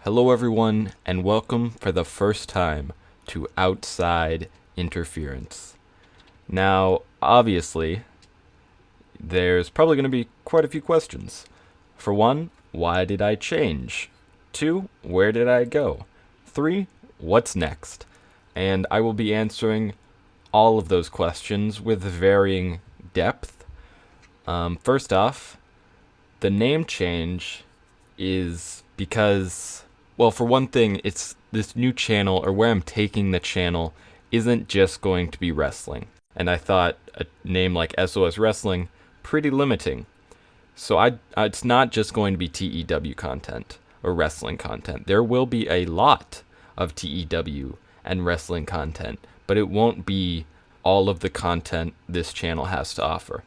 Hello everyone, and welcome for the first time to Outside Interference. Now, obviously, there's probably going to be quite a few questions. For one, why did I change? 2, where did I go? 3, what's next? And I will be answering all of those questions with varying depth. First off, the name change is because, well, for one thing, it's this new channel, or where I'm taking the channel, isn't just going to be wrestling. And I thought a name like SOS Wrestling pretty limiting. So it's not just going to be TEW content or wrestling content. There will be a lot of TEW and wrestling content, but it won't be all of the content this channel has to offer.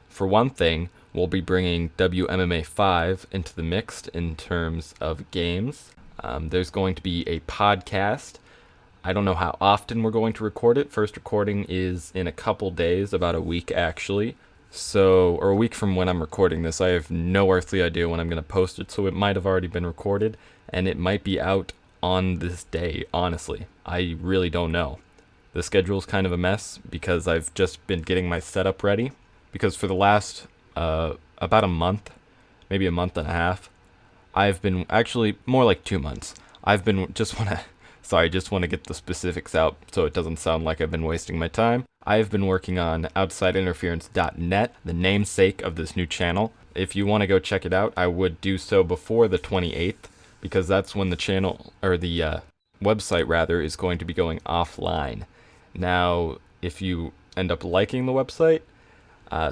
For one thing, we'll be bringing WMMA 5 into the mix in terms of games. There's going to be a podcast. I don't know how often we're going to record it. First recording is in a couple days, about a week actually. Or a week from when I'm recording this. I have no earthly idea when I'm going to post it, so it might have already been recorded, and it might be out on this day, honestly. I really don't know. The schedule's kind of a mess because I've just been getting my setup ready. Because for the last about a month, maybe a month and a half, I've been, actually more like 2 months, just want to get the specifics out so it doesn't sound like I've been wasting my time. I've been working on OutsideInterference.net, the namesake of this new channel. If you want to go check it out, I would do so before the 28th, because that's when the channel, or the website rather, is going to be going offline. Now, if you end up liking the website,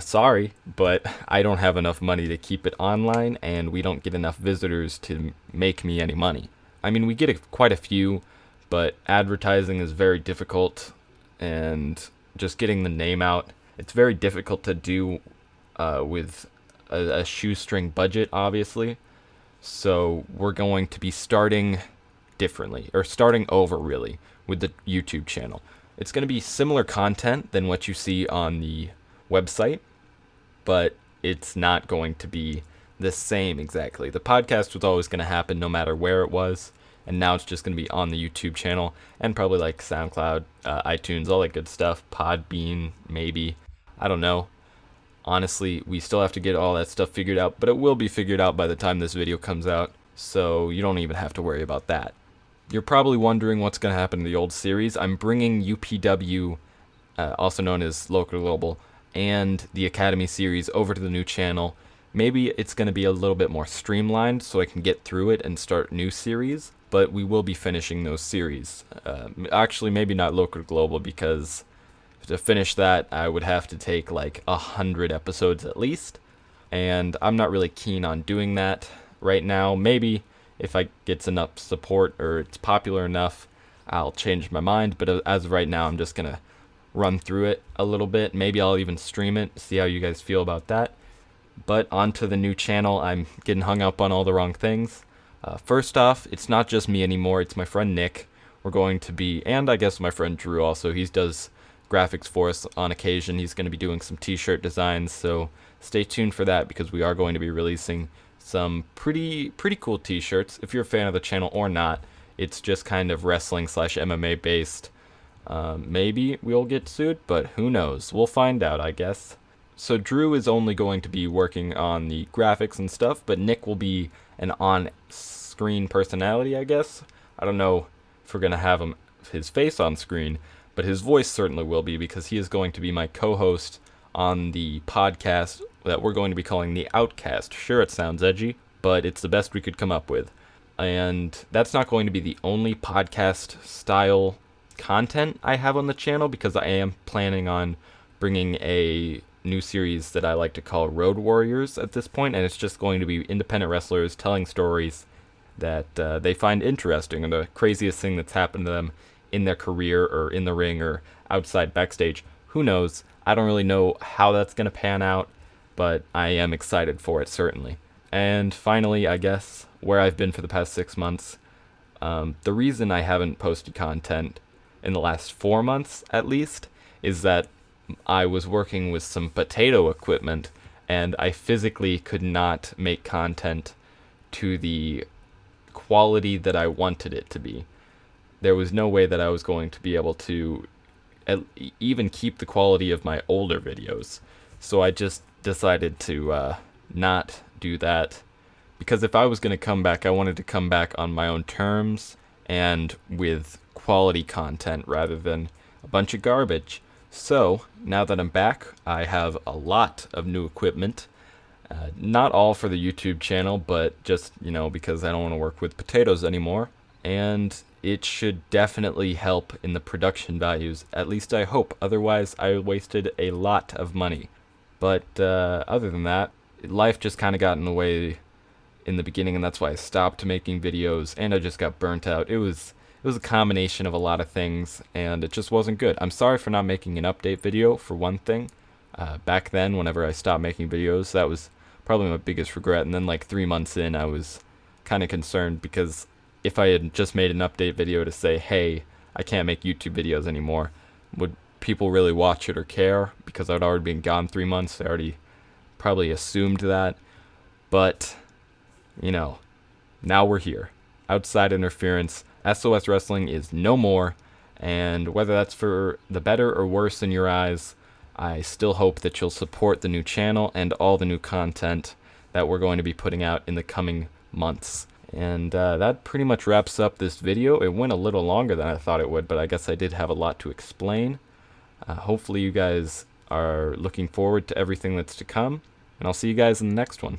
sorry, but I don't have enough money to keep it online, and we don't get enough visitors to make me any money. I mean, we get quite a few, but advertising is very difficult, and just getting the name out, it's very difficult to do with a shoestring budget, obviously. So we're going to be starting differently, or starting over really, with the YouTube channel. It's going to be similar content than what you see on the website, but it's not going to be the same exactly. The podcast was always going to happen no matter where it was, and now it's just going to be on the YouTube channel, and probably like SoundCloud, iTunes, all that good stuff, Podbean, maybe. I don't know. Honestly, we still have to get all that stuff figured out, but it will be figured out by the time this video comes out, so you don't even have to worry about that. You're probably wondering what's going to happen to the old series. I'm bringing UPW, also known as Local Global, and the Academy series over to the new channel. Maybe it's going to be a little bit more streamlined so I can get through it and start new series, but we will be finishing those series. Actually, maybe not Local Global, because to finish that, I would have to take like 100 episodes at least, and I'm not really keen on doing that right now. Maybe if I get enough support or it's popular enough, I'll change my mind, but as of right now, I'm just going to run through it a little bit. Maybe I'll even stream it, see how you guys feel about that. But onto the new channel, I'm getting hung up on all the wrong things. First off, it's not just me anymore, it's my friend Nick. We're going to be, and I guess my friend Drew also, he does graphics for us on occasion. He's going to be doing some t-shirt designs, so stay tuned for that, because we are going to be releasing some pretty cool t-shirts. If you're a fan of the channel or not, it's just kind of wrestling / MMA based. Maybe we'll get sued, but who knows? We'll find out, I guess. So Drew is only going to be working on the graphics and stuff, but Nick will be an on-screen personality, I guess. I don't know if we're going to have his face on screen, but his voice certainly will be, because he is going to be my co-host on the podcast that we're going to be calling The Outcast. Sure, it sounds edgy, but it's the best we could come up with. And that's not going to be the only podcast style content I have on the channel, because I am planning on bringing a new series that I like to call Road Warriors at this point, and it's just going to be independent wrestlers telling stories that they find interesting, or the craziest thing that's happened to them in their career, or in the ring, or outside backstage. Who knows? I don't really know how that's going to pan out, but I am excited for it, certainly. And finally, I guess, where I've been for the past 6 months, the reason I haven't posted content in the last 4 months, at least, is that I was working with some potato equipment, and I physically could not make content to the quality that I wanted it to be. There was no way that I was going to be able to even keep the quality of my older videos. So I just decided to not do that, because if I was going to come back, I wanted to come back on my own terms and with quality content rather than a bunch of garbage. So now that I'm back, I have a lot of new equipment. Not all for the YouTube channel, but just, because I don't want to work with potatoes anymore. And it should definitely help in the production values, at least I hope. Otherwise, I wasted a lot of money. But other than that, life just kind of got in the way in the beginning, and that's why I stopped making videos, and I just got burnt out. It was a combination of a lot of things, and it just wasn't good. I'm sorry for not making an update video, for one thing. Back then, whenever I stopped making videos, that was probably my biggest regret. And then like 3 months in, I was kind of concerned, because if I had just made an update video to say, hey, I can't make YouTube videos anymore, would people really watch it or care? Because I'd already been gone 3 months. I already probably assumed that. But, now we're here. Outside interference. SOS Wrestling is no more. And whether that's for the better or worse in your eyes, I still hope that you'll support the new channel and all the new content that we're going to be putting out in the coming months. And that pretty much wraps up this video. It went a little longer than I thought it would, but I guess I did have a lot to explain. Hopefully you guys are looking forward to everything that's to come, and I'll see you guys in the next one.